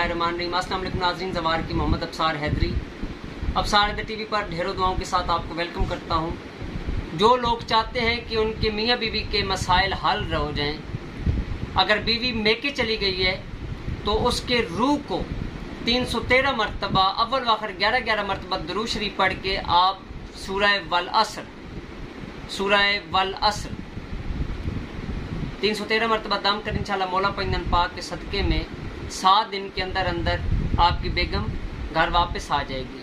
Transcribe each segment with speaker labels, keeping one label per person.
Speaker 1: बिस्मिल्लाहिर्रहमानिर्रहीम। अस्सलाम वालेकुम नाज़रीन, ज़वार की मोहम्मद अब्सार हैदरी, अब्सार हैदरी टीवी पर ढेरों दुआओं के साथ आपको वेलकम करता हूँ। जो लोग चाहते हैं कि उनके मियाँ बीवी के मसाइल हल हो जाएं, अगर बीवी मेके चली गई है तो उसके रूह को 313 मरतबा अव्वल व आखिर 11-11 मरतबा दुरूद शरीफ पढ़ के आप सूरह वल असर 313 मरतबा दम कर इंशाल्लाह मौला पैगंबर पाक के सदक़े में 7 दिन के अंदर अंदर आपकी बेगम घर वापस आ जाएगी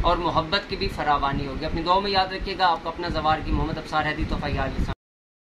Speaker 1: और मोहब्बत की भी फरावानी होगी। अपनी दुआ में याद रखिएगा। आपका अपना ज़वार की मोहम्मद अब्सार हैदरी। तो